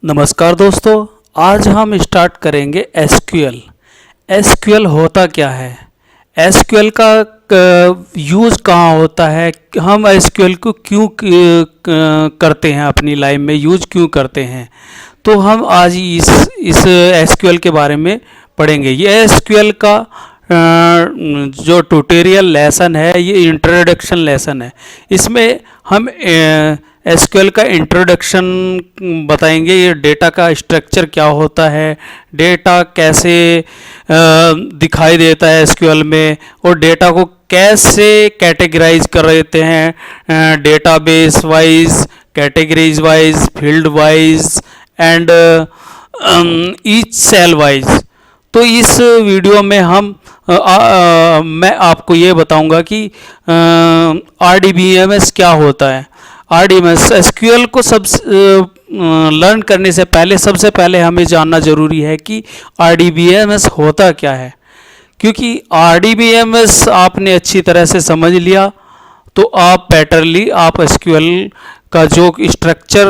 नमस्कार दोस्तों, आज हम स्टार्ट करेंगे एसक्यूएल। एसक्यूएल होता क्या है, एसक्यूएल का यूज़ कहाँ होता है, हम एसक्यूएल को क्यों करते हैं, अपनी लाइफ में यूज क्यों करते हैं। तो हम आज इस एसक्यूएल के बारे में पढ़ेंगे। ये एसक्यूएल का जो ट्यूटोरियल लेसन है, ये इंट्रोडक्शन लेसन है। इसमें हम एसक्यूएल का इंट्रोडक्शन बताएंगे। ये डेटा का स्ट्रक्चर क्या होता है, डेटा कैसे दिखाई देता है एसक्यूएल में, और डेटा को कैसे कैटेगराइज कर देते हैं, database wise, categories wise, field wise and each cell wise. तो इस वीडियो में हम मैं आपको ये बताऊंगा कि RDBMS क्या होता है। RDBMS एसक्यूएल को लर्न करने से पहले सबसे पहले हमें जानना जरूरी है कि RDBMS होता क्या है। क्योंकि RDBMS आपने अच्छी तरह से समझ लिया तो आप बेटरली आप एसक्यूएल का जो स्ट्रक्चर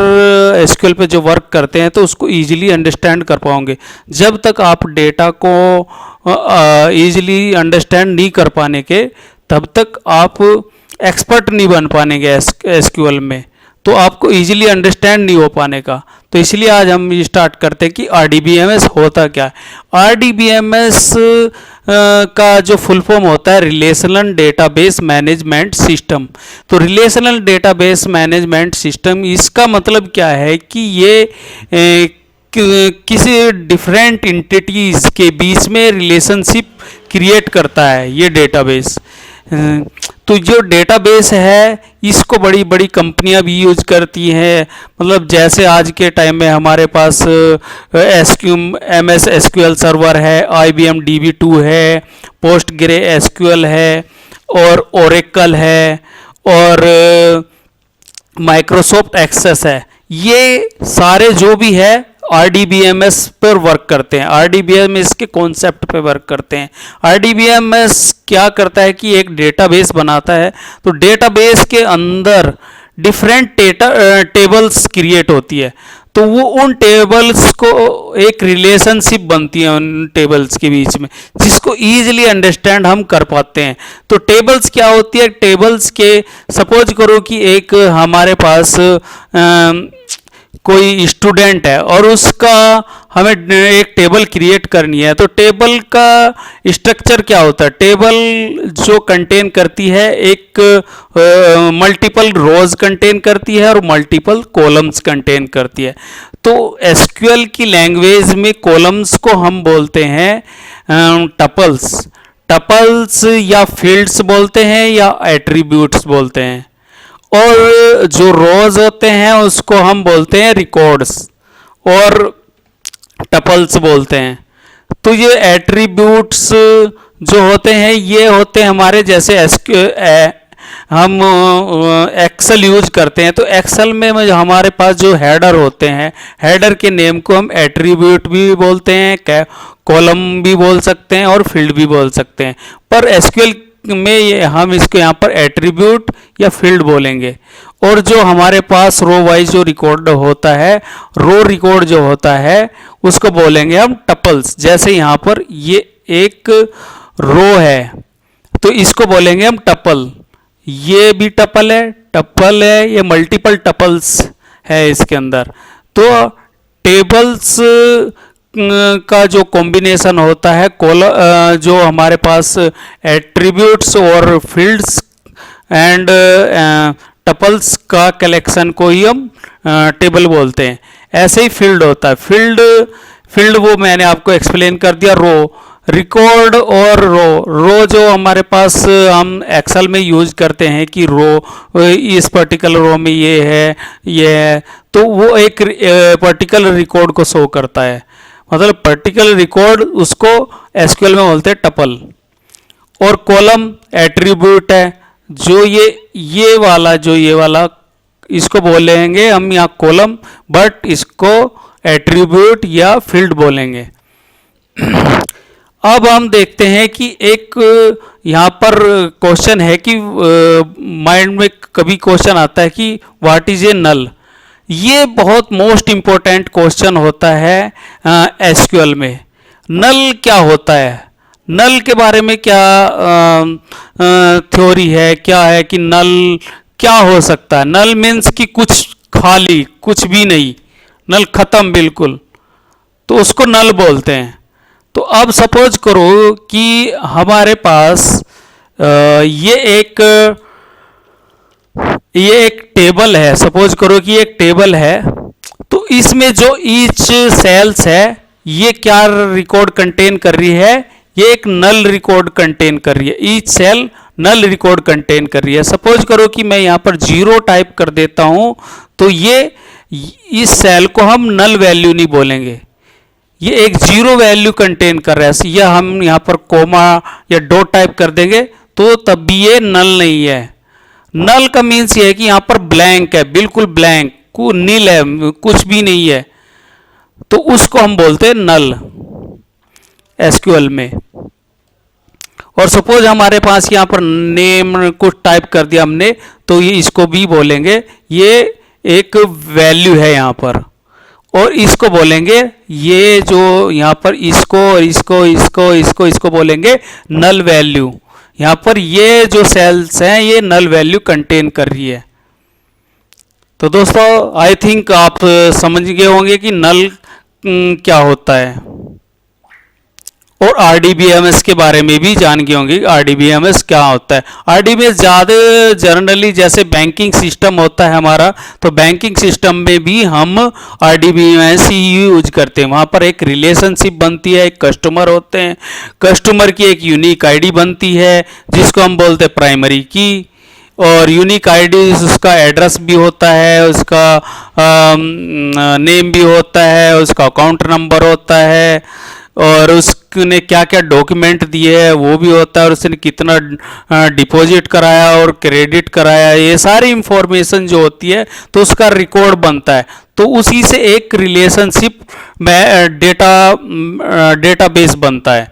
एसक्यूएल पे जो वर्क करते हैं तो उसको ईजिली अंडरस्टैंड कर पाओगे। जब तक आप डेटा को ईजिली अंडरस्टैंड नहीं कर पाने के, तब तक आप एक्सपर्ट नहीं बन पाएंगे एसक्यूएल में, तो आपको इजीली अंडरस्टैंड नहीं हो पाने का। तो इसलिए आज हम स्टार्ट करते हैं कि RDBMS होता क्या है। RDBMS का जो फुल फॉर्म होता है रिलेशनल डेटाबेस मैनेजमेंट सिस्टम। तो रिलेशनल डेटाबेस मैनेजमेंट सिस्टम, इसका मतलब क्या है कि ये किसी डिफरेंट एंटिटीज़ के बीच में रिलेशनशिप क्रिएट करता है ये डेटाबेस। तो जो डेटाबेस है इसको बड़ी बड़ी कंपनियां भी यूज करती हैं। मतलब जैसे आज के टाइम में हमारे पास MS SQL सर्वर है, IBM DB2 है, पोस्टग्रे SQL है, और ओरेकल है, और माइक्रोसॉफ्ट एक्सेस है। ये सारे जो भी है RDBMS पर वर्क करते हैं, RDBMS के कॉन्सेप्ट पे वर्क करते हैं। RDBMS क्या करता है कि एक डेटाबेस बनाता है, तो डेटाबेस के अंदर डिफरेंट टेबल्स क्रिएट होती है, तो वो उन टेबल्स को एक रिलेशनशिप बनती है उन टेबल्स के बीच में, जिसको ईजिली अंडरस्टैंड हम कर पाते हैं। तो टेबल्स क्या होती है, टेबल्स के सपोज करो कि एक हमारे पास कोई स्टूडेंट है और उसका हमें एक टेबल क्रिएट करनी है। तो टेबल का स्ट्रक्चर क्या होता है, टेबल जो कंटेन करती है एक मल्टीपल रोज कंटेन करती है और मल्टीपल कॉलम्स कंटेन करती है। तो एसक्यूएल की लैंग्वेज में कॉलम्स को हम बोलते हैं टपल्स, टपल्स या फील्ड्स बोलते हैं या एट्रीब्यूट्स बोलते हैं, और जो रोज होते हैं उसको हम बोलते हैं रिकॉर्ड्स और टपल्स बोलते हैं। तो ये एट्रीब्यूट्स जो होते हैं ये होते हैं हमारे, जैसे हम एक्सेल यूज करते हैं, तो एक्सेल में हमारे पास जो हेडर होते हैं, हेडर के नेम को हम एट्रीब्यूट भी बोलते हैं, कॉलम भी बोल सकते हैं और फील्ड भी बोल सकते हैं। पर एसक्यूएल में हम इसको यहाँ पर एट्रीब्यूट या फील्ड बोलेंगे। और जो हमारे पास रो वाइज जो रिकॉर्ड होता है, रो रिकॉर्ड जो होता है, उसको बोलेंगे हम टपल्स। जैसे यहाँ पर ये एक रो है तो इसको बोलेंगे हम टपल, ये भी टपल है, ये मल्टीपल टपल्स है इसके अंदर। तो टेबल्स का जो कॉम्बिनेशन होता है, जो हमारे पास एट्रीब्यूट्स और फील्ड्स एंड टपल्स का कलेक्शन को ही हम टेबल बोलते हैं। ऐसे ही फील्ड होता है, फील्ड वो मैंने आपको एक्सप्लेन कर दिया। रो, रिकॉर्ड और रो जो हमारे पास हम एक्सेल में यूज करते हैं कि रो इस पर्टिकुलर रो में ये है, तो वो एक पर्टिकुलर रिकॉर्ड को शो करता है। मतलब पर्टिकुलर रिकॉर्ड उसको एसक्यूएल में बोलते हैं टपल। और कॉलम एट्रीब्यूट है, जो ये वाला इसको बोलेंगे हम यहाँ कॉलम, बट इसको एट्रीब्यूट या फील्ड बोलेंगे। अब हम देखते हैं कि एक यहाँ पर क्वेश्चन है कि माइंड में कभी क्वेश्चन आता है कि व्हाट इज ए नल। ये बहुत मोस्ट इम्पोर्टेंट क्वेश्चन होता है एसक्यूएल में। नल क्या होता है, नल के बारे में क्या थ्योरी है, क्या है कि नल क्या हो सकता है। नल मीन्स कि कुछ खाली, कुछ भी नहीं, नल खत्म बिल्कुल, तो उसको नल बोलते हैं। तो अब सपोज करो कि हमारे पास ये एक टेबल है। सपोज करो कि एक टेबल है, तो इसमें जो ईच सेल्स है ये क्या रिकॉर्ड कंटेन कर रही है, ये एक नल रिकॉर्ड कंटेन कर रही है। ईच सेल नल रिकॉर्ड कंटेन कर रही है। सपोज करो कि मैं यहाँ पर 0 टाइप कर देता हूँ, तो ये इस सेल को हम नल वैल्यू नहीं बोलेंगे, ये एक 0 वैल्यू कंटेन कर रहा है। या हम यहाँ पर कोमा या डॉट टाइप कर देंगे तो तब भी ये नल नहीं है। नल का मीन्स ये है कि यहाँ पर ब्लैंक है, बिल्कुल ब्लैंक, नील है, कुछ भी नहीं है, तो उसको हम बोलते हैं नल एसक्यूएल में। और सपोज हमारे पास यहाँ पर नेम कुछ टाइप कर दिया हमने, तो ये इसको भी बोलेंगे ये एक वैल्यू है यहाँ पर। और इसको बोलेंगे, ये जो यहाँ पर इसको बोलेंगे नल वैल्यू। यहाँ पर ये जो सेल्स हैं ये नल वैल्यू कंटेन कर रही है। तो दोस्तों आई थिंक आप समझ गए होंगे कि नल क्या होता है, और आरडीबीएमएस के बारे में भी जान गए होंगे आरडीबीएमएस क्या होता है। आरडीबीएमएस ज़्यादा जनरली जैसे बैंकिंग सिस्टम होता है हमारा, तो बैंकिंग सिस्टम में भी हम आरडीबीएमएस ही यूज करते हैं। वहाँ पर एक रिलेशनशिप बनती है, एक कस्टमर होते हैं, कस्टमर की एक यूनिक आईडी बनती है जिसको हम बोलते हैं प्राइमरी की। और यूनिक आईडी उसका एड्रेस भी होता है, उसका नेम भी होता है, उसका अकाउंट नंबर होता है, और उसने क्या क्या डॉक्यूमेंट दिए हैं वो भी होता है, और उसने कितना डिपॉजिट कराया और क्रेडिट कराया, ये सारी इंफॉर्मेशन जो होती है तो उसका रिकॉर्ड बनता है। तो उसी से एक रिलेशनशिप में डेटाबेस बनता है।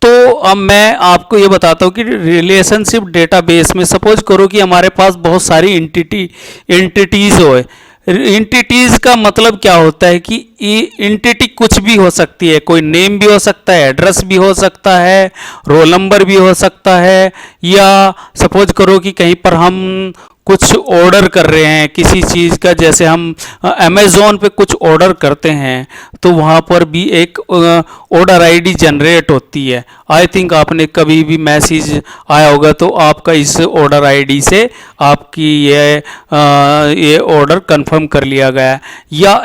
तो अब मैं आपको ये बताता हूँ कि रिलेशनशिप डेटाबेस में सपोज करो कि हमारे पास बहुत सारी एंटिटीज हो। एंटिटीज का मतलब क्या होता है कि एंटिटी कुछ भी हो सकती है, कोई नेम भी हो सकता है, एड्रेस भी हो सकता है, रोल नंबर भी हो सकता है, या सपोज करो कि कहीं पर हम कुछ ऑर्डर कर रहे हैं किसी चीज़ का, जैसे हम अमेज़ोन पे कुछ ऑर्डर करते हैं तो वहाँ पर भी एक ऑर्डर आईडी जनरेट होती है। आई थिंक आपने कभी भी मैसेज आया होगा तो आपका इस ऑर्डर आईडी से आपकी ये ऑर्डर कंफर्म कर लिया गया है। या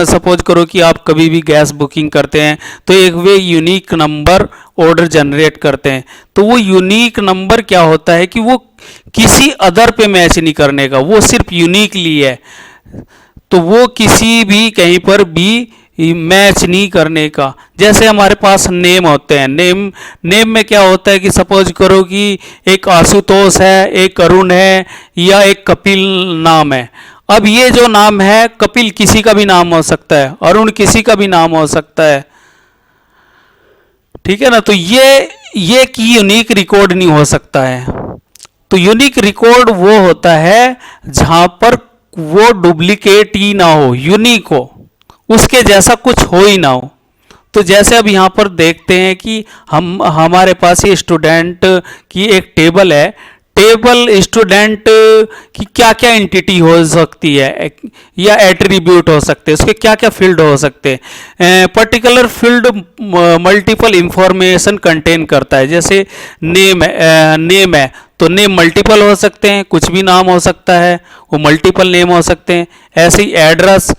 सपोज करो कि आप कभी भी गैस बुकिंग करते हैं तो एक वे यूनिक नंबर ऑर्डर जनरेट करते हैं, तो वो यूनिक नंबर क्या होता है कि वो किसी अदर पे मैच नहीं करने का, वो सिर्फ यूनिकली है, तो वो किसी भी कहीं पर भी मैच नहीं करने का। जैसे हमारे पास नेम होते हैं, नेम में क्या होता है कि सपोज करो कि एक आशुतोष है, एक अरुण है, या एक कपिल नाम है। अब ये जो नाम है, कपिल किसी का भी नाम हो सकता है, अरुण किसी का भी नाम हो सकता है, ठीक है ना। तो ये की यूनिक रिकॉर्ड नहीं हो सकता है। तो यूनिक रिकॉर्ड वो होता है जहां पर वो डुप्लीकेट ही ना हो, यूनिक हो, उसके जैसा कुछ हो ही ना हो। तो जैसे अब यहाँ पर देखते हैं कि हमारे पास ये स्टूडेंट की एक टेबल है। टेबल स्टूडेंट की क्या क्या एंटिटी हो सकती है या एट्रीब्यूट हो सकते हैं, उसके क्या क्या फील्ड हो सकते हैं। Particular field multiple information contain करता है। जैसे नेम है तो नेम मल्टीपल हो सकते हैं, कुछ भी नाम हो सकता है, वो मल्टीपल नेम हो सकते हैं। ऐसे ही एड्रेस,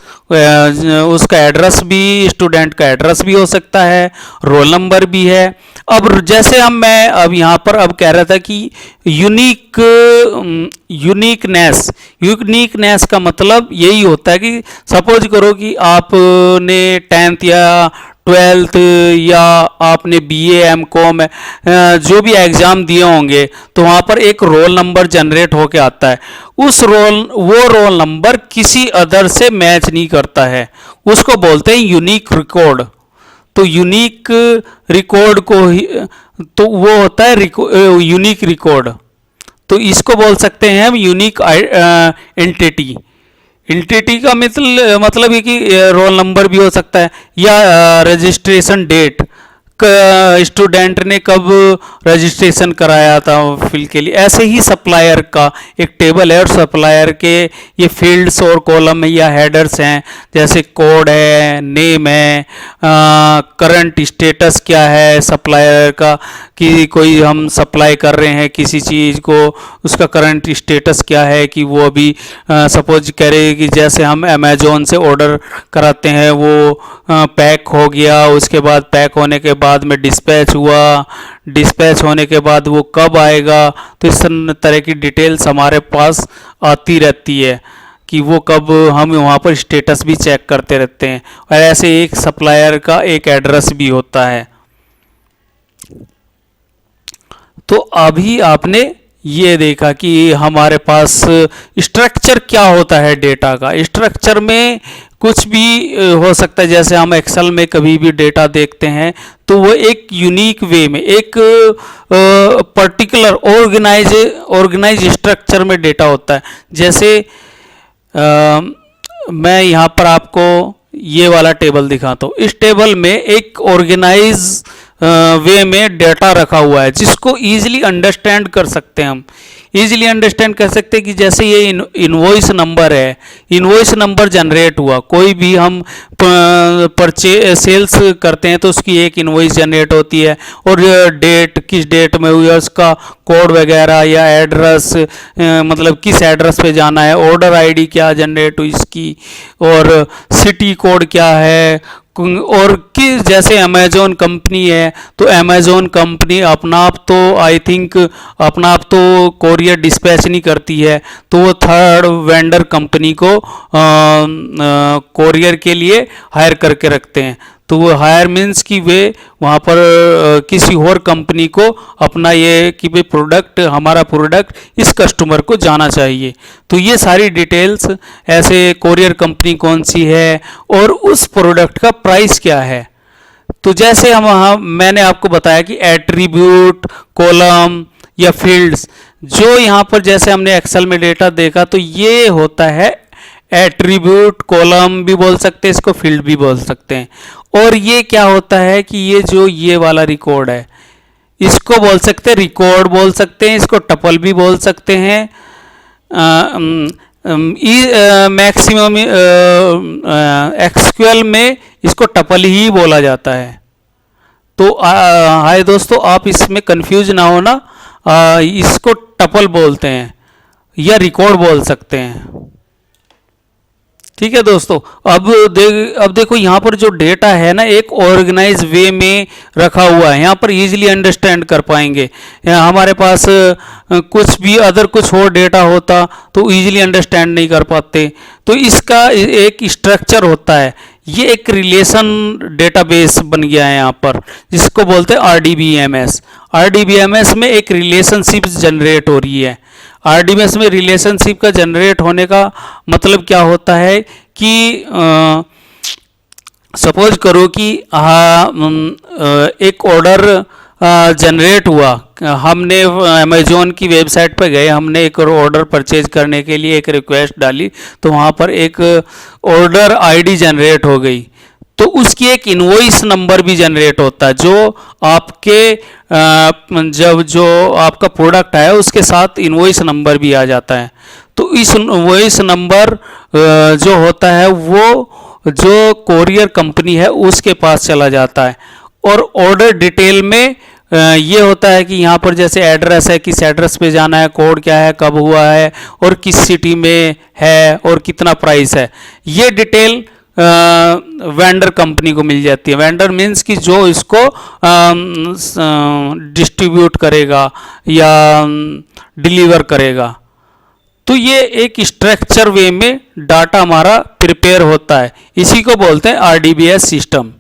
उसका एड्रेस भी, स्टूडेंट का एड्रेस भी हो सकता है, रोल नंबर भी है। अब जैसे मैं अब यहाँ पर अब कह रहा था कि यूनिकनेस का मतलब यही होता है कि सपोज करो कि आपने 10th या 12th या आपने BA M.Com जो भी एग्ज़ाम दिए होंगे तो वहाँ पर एक रोल नंबर जनरेट होके आता है। वो रोल नंबर किसी अदर से मैच नहीं करता है, उसको बोलते हैं यूनिक रिकॉर्ड। तो यूनिक रिकॉर्ड को तो वो होता है यूनिक रिकॉर्ड, तो इसको बोल सकते हैं हम यूनिक एंटिटी। एंटिटी का मतलब है कि रोल नंबर भी हो सकता है या रजिस्ट्रेशन डेट, स्टूडेंट ने कब रजिस्ट्रेशन कराया था फिल के लिए। ऐसे ही सप्लायर का एक टेबल है और सप्लायर के ये फील्ड्स और कॉलम या हेडर्स हैं, जैसे कोड है, नेम है, करंट स्टेटस क्या है सप्लायर का, कि कोई हम सप्लाई कर रहे हैं किसी चीज़ को, उसका करंट स्टेटस क्या है, कि वो अभी सपोज करें कि जैसे हम अमेजोन से ऑर्डर कराते हैं, वो पैक हो गया, उसके बाद पैक होने के बाद में डिस्पैच हुआ, डिस्पैच होने के बाद वो कब आएगा, तो इस तरह की डिटेल्स हमारे पास आती रहती है कि वो कब, हम वहाँ पर स्टेटस भी चेक करते रहते हैं। और ऐसे एक सप्लायर का एक एड्रेस भी होता है। तो अभी आपने ये देखा कि हमारे पास स्ट्रक्चर क्या होता है डेटा का। स्ट्रक्चर में कुछ भी हो सकता है, जैसे हम एक्सेल में कभी भी डेटा देखते हैं तो वो एक यूनिक वे में, एक पर्टिकुलर ऑर्गेनाइज स्ट्रक्चर में डेटा होता है। जैसे मैं यहाँ पर आपको ये वाला टेबल दिखाता हूँ। इस टेबल में एक ऑर्गेनाइज वे में डेटा रखा हुआ है जिसको ईजिली अंडरस्टैंड कर सकते हैं हम। ईजिली अंडरस्टैंड कर सकते हैं कि जैसे ये इनवॉइस नंबर है, इनवॉइस नंबर जनरेट हुआ, कोई भी हम सेल्स करते हैं तो उसकी एक इनवॉइस जनरेट होती है, और डेट किस डेट में हुई है, उसका कोड वगैरह या एड्रेस, मतलब किस एड्रेस पे जाना है, ऑर्डर आईडी क्या जनरेट हुई इसकी, और सिटी कोड क्या है, और कि जैसे अमेजोन कंपनी है तो अमेजोन कंपनी अपना आप तो आई थिंक अपना आप तो कोरियर डिस्पैच नहीं करती है, तो वो थर्ड वेंडर कंपनी को कोरियर के लिए हायर करके रखते हैं। तो वो हायर मीन्स कि वे वहाँ पर किसी और कंपनी को अपना ये कि भाई प्रोडक्ट, हमारा प्रोडक्ट इस कस्टमर को जाना चाहिए। तो ये सारी डिटेल्स, ऐसे कोरियर कंपनी कौन सी है और उस प्रोडक्ट का प्राइस क्या है। तो जैसे मैंने आपको बताया कि एट्रीब्यूट, कॉलम या फील्ड्स, जो यहाँ पर जैसे हमने एक्सेल में डेटा देखा तो ये होता है एट्रीब्यूट, कॉलम भी बोल सकते हैं इसको, फील्ड भी बोल सकते हैं। और ये क्या होता है कि ये जो ये वाला रिकॉर्ड है इसको बोल सकते हैं रिकॉर्ड बोल सकते हैं, इसको टपल भी बोल सकते हैं। मैक्सिमम एक्सक्यूएल में इसको टपल ही बोला जाता है। तो हाय दोस्तों, आप इसमें कंफ्यूज ना होना, इसको टपल बोलते हैं या रिकॉर्ड बोल सकते हैं। ठीक है दोस्तों, अब देखो यहाँ पर जो डेटा है ना एक ऑर्गेनाइज वे में रखा हुआ है, यहाँ पर इजीली अंडरस्टैंड कर पाएंगे। हमारे पास कुछ भी अदर कुछ और डेटा होता तो इजीली अंडरस्टैंड नहीं कर पाते। तो इसका एक स्ट्रक्चर होता है, ये एक रिलेशन डेटाबेस बन गया है यहाँ पर, जिसको बोलते हैं RDBMS। RDBMS में एक रिलेशनशिप जनरेट हो रही है। RDBMS में रिलेशनशिप का जनरेट होने का मतलब क्या होता है कि सपोज करो कि एक ऑर्डर जनरेट हुआ, हमने अमेजोन की वेबसाइट पर गए, हमने एक ऑर्डर परचेज करने के लिए एक रिक्वेस्ट डाली, तो वहाँ पर एक ऑर्डर आईडी जनरेट हो गई। तो उसकी एक इनवॉइस नंबर भी जनरेट होता है, जो आपके जब जो आपका प्रोडक्ट है उसके साथ इनवॉइस नंबर भी आ जाता है। तो इस इनवॉइस नंबर जो होता है वो जो कोरियर कंपनी है उसके पास चला जाता है। और ऑर्डर डिटेल में ये होता है कि यहाँ पर जैसे एड्रेस है, किस एड्रेस पे जाना है, कोड क्या है, कब हुआ है और किस सिटी में है और कितना प्राइस है, ये डिटेल वेंडर कंपनी को मिल जाती है। वेंडर मीन्स कि जो इसको डिस्ट्रीब्यूट करेगा या डिलीवर करेगा। तो ये एक स्ट्रक्चर वे में डाटा हमारा प्रिपेयर होता है, इसी को बोलते हैं RDBS सिस्टम।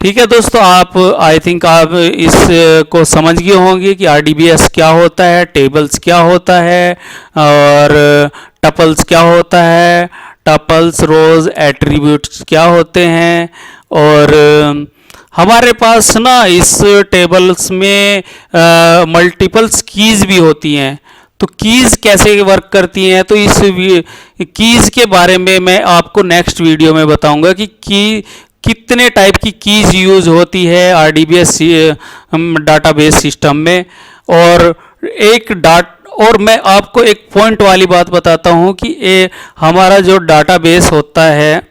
ठीक है दोस्तों, आप आई थिंक आप इसको समझ गए होंगे कि RDBS क्या होता है, टेबल्स क्या होता है और टपल्स क्या होता है। टपल्स, रोज, एट्रीब्यूट्स क्या होते हैं, और हमारे पास ना इस टेबल्स में मल्टीपल्स कीज़ भी होती हैं। तो कीज़ कैसे वर्क करती हैं, तो इस कीज़ के बारे में मैं आपको नेक्स्ट वीडियो में बताऊंगा कि कितने टाइप की कीज़ यूज़ होती है RDBS डाटाबेस सिस्टम में। और और मैं आपको एक पॉइंट वाली बात बताता हूँ कि हमारा जो डाटाबेस होता है,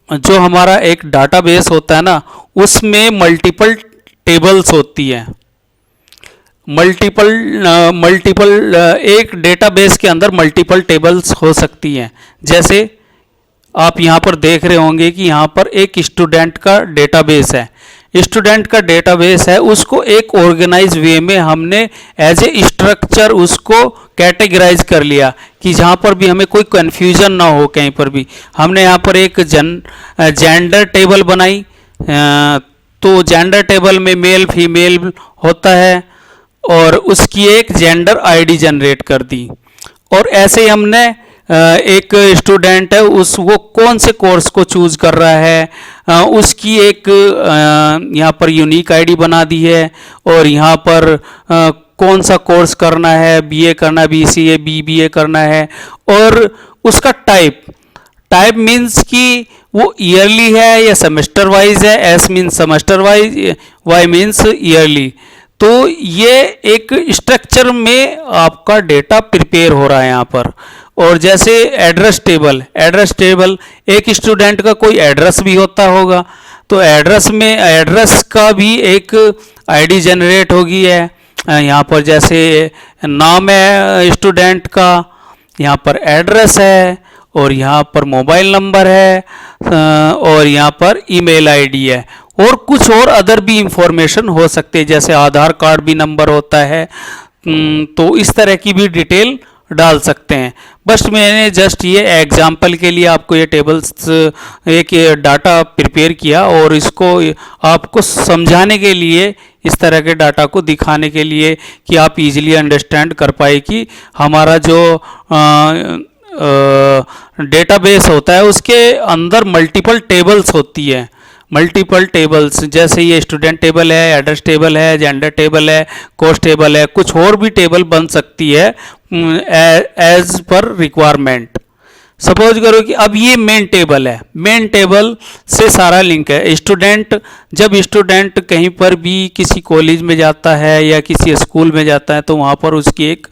जो हमारा एक डाटाबेस होता है ना, उसमें मल्टीपल टेबल्स होती है। मल्टीपल एक डेटाबेस के अंदर मल्टीपल टेबल्स हो सकती हैं। जैसे आप यहाँ पर देख रहे होंगे कि यहाँ पर एक स्टूडेंट का डेटाबेस है। स्टूडेंट का डेटाबेस है, उसको एक ऑर्गेनाइज वे में हमने एज ए स्ट्रक्चर उसको कैटेगराइज कर लिया कि जहाँ पर भी हमें कोई कन्फ्यूजन ना हो कहीं पर भी। हमने यहाँ पर एक जेंडर टेबल बनाई, तो जेंडर टेबल में मेल फीमेल होता है और उसकी एक जेंडर आईडी जनरेट कर दी। और ऐसे ही हमने एक स्टूडेंट है, वो कौन से कोर्स को चूज कर रहा है, उसकी एक यहाँ पर यूनिक आईडी बना दी है। और यहाँ पर कौन सा कोर्स करना है, बीए करना है, BCA BBA करना है, और उसका टाइप मीन्स कि वो ईयरली है या सेमेस्टर वाइज है। S means semester wise, Y means yearly. तो ये एक स्ट्रक्चर में आपका डेटा प्रिपेयर हो रहा है यहाँ पर। और जैसे एड्रेस टेबल एक स्टूडेंट का कोई एड्रेस भी होता होगा, तो एड्रेस में एड्रेस का भी एक आईडी जनरेट होगी है। यहाँ पर जैसे नाम है स्टूडेंट का, यहाँ पर एड्रेस है, और यहाँ पर मोबाइल नंबर है, और यहाँ पर ईमेल आईडी है, और कुछ और अदर भी इंफॉर्मेशन हो सकते हैं, जैसे आधार कार्ड भी नंबर होता है। तो इस तरह की भी डिटेल डाल सकते हैं। बस मैंने जस्ट ये एग्जाम्पल के लिए आपको ये टेबल्स एक डाटा प्रिपेयर किया, और इसको आपको समझाने के लिए, इस तरह के डाटा को दिखाने के लिए कि आप इजीली अंडरस्टैंड कर पाए कि हमारा जो डेटाबेस होता है उसके अंदर मल्टीपल टेबल्स होती है। मल्टीपल टेबल्स जैसे ये स्टूडेंट टेबल है, एड्रेस टेबल है, जेंडर टेबल है, कोर्स टेबल है, कुछ और भी टेबल बन सकती है एज पर रिक्वायरमेंट। सपोज करो कि अब ये मेन टेबल है, मेन टेबल से सारा लिंक है। जब स्टूडेंट कहीं पर भी किसी कॉलेज में जाता है या किसी स्कूल में जाता है, तो वहाँ पर उसकी एक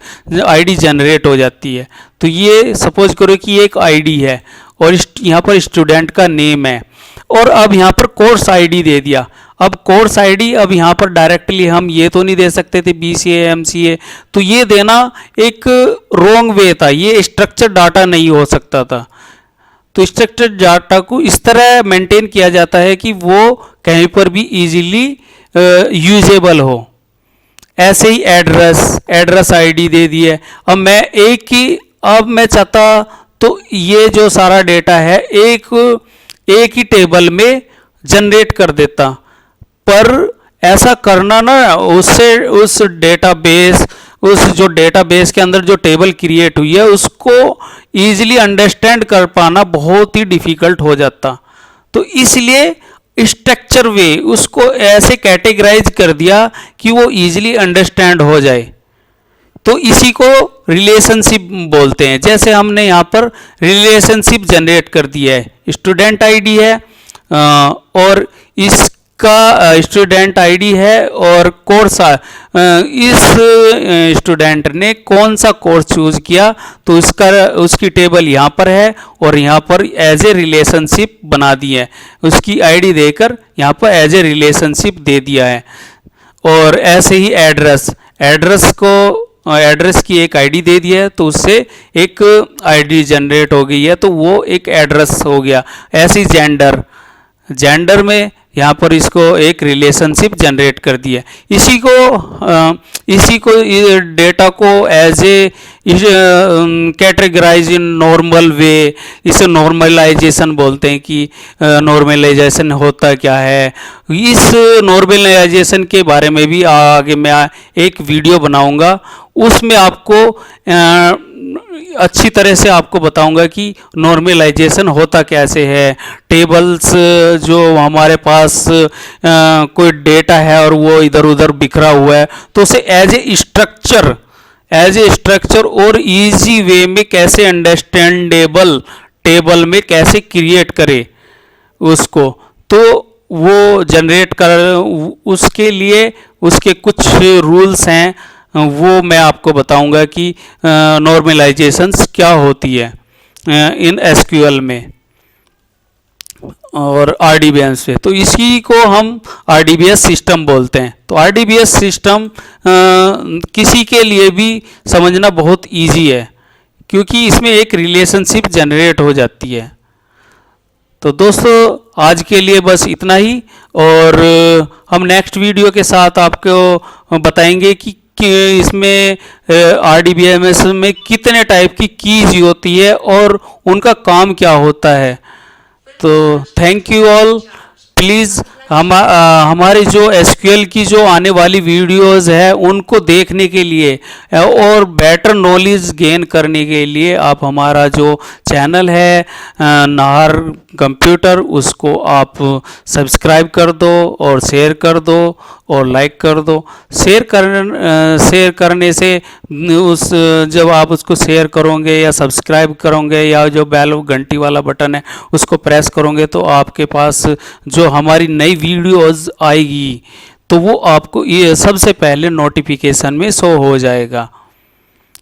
आईडी जनरेट हो जाती है। तो ये सपोज करो कि एक आईडी है, और यहाँ पर स्टूडेंट का नेम है, और अब यहाँ पर कोर्स आईडी दे दिया। अब कोर्स आईडी, अब यहाँ पर डायरेक्टली हम ये तो नहीं दे सकते थे BCA MCA, तो ये देना एक रॉन्ग वे था, ये स्ट्रक्चर डाटा नहीं हो सकता था। तो स्ट्रक्चर डाटा को इस तरह मेंटेन किया जाता है कि वो कहीं पर भी इजीली यूजेबल हो। ऐसे ही एड्रेस आईडी दे दी है। अब मैं चाहता तो ये जो सारा डेटा है एक ही टेबल में जनरेट कर देता, पर ऐसा करना ना, उस जो डेटाबेस के अंदर जो टेबल क्रिएट हुई है उसको इजीली अंडरस्टैंड कर पाना बहुत ही डिफिकल्ट हो जाता। तो इसलिए स्ट्रक्चर वे उसको ऐसे कैटेगराइज कर दिया कि वो इजीली अंडरस्टैंड हो जाए। तो इसी को रिलेशनशिप बोलते हैं। जैसे हमने यहाँ पर रिलेशनशिप जनरेट कर दिया है, स्टूडेंट आईडी है, और इसका स्टूडेंट आईडी है, और कोर्स इस स्टूडेंट ने कौन सा कोर्स चूज किया, तो उसकी टेबल यहाँ पर है, और यहाँ पर एज ए रिलेशनशिप बना दी है, उसकी आईडी देकर यहाँ पर एज ए रिलेशनशिप दे दिया है। और ऐसे ही एड्रेस की एक आईडी दे दी है, तो उससे एक आईडी जनरेट हो गई है, तो वो एक एड्रेस हो गया। ऐसे ही जेंडर में यहाँ पर इसको एक रिलेशनशिप जनरेट कर दिया। इसी को डेटा को as a categorise in normal way, इसे नॉर्मलाइजेशन बोलते हैं कि नॉर्मलाइजेशन होता क्या है। इस नॉर्मलाइजेशन के बारे में भी आगे मैं एक वीडियो बनाऊंगा, उसमें आपको अच्छी तरह से आपको बताऊंगा कि नॉर्मलाइजेशन होता कैसे है। टेबल्स जो हमारे पास कोई डेटा है और वो इधर उधर बिखरा हुआ है, तो उसे एज ए स्ट्रक्चर और इजी वे में कैसे अंडरस्टैंडेबल टेबल में कैसे क्रिएट करे उसको, तो वो जनरेट कर, उसके लिए उसके कुछ रूल्स हैं, वो मैं आपको बताऊंगा कि नॉर्मलाइजेशंस क्या होती है इन एसक्यूएल में और आरडीबीएस से। तो इसी को हम आरडीबीएस सिस्टम बोलते हैं। तो आरडीबीएस सिस्टम किसी के लिए भी समझना बहुत इजी है, क्योंकि इसमें एक रिलेशनशिप जनरेट हो जाती है। तो दोस्तों आज के लिए बस इतना ही, और हम नेक्स्ट वीडियो के साथ आपको बताएंगे कि इसमें आरडीबीएस में कितने टाइप की कीज होती है और उनका काम क्या होता है। तो थैंक यू ऑल। प्लीज़ हमारे जो एसक्यूएल की जो आने वाली वीडियोस है उनको देखने के लिए और बेटर नॉलेज गेन करने के लिए आप हमारा जो चैनल है नाहर कंप्यूटर, उसको आप सब्सक्राइब कर दो और शेयर कर दो और लाइक कर दो। शेयर करने से उस जब आप उसको शेयर करोगे या सब्सक्राइब करोगे या जो बेल घंटी वाला बटन है उसको प्रेस करोगे, तो आपके पास जो हमारी नई वीडियोस आएगी तो वो आपको ये सबसे पहले नोटिफिकेशन में शो हो जाएगा।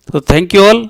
तो थैंक यू ऑल।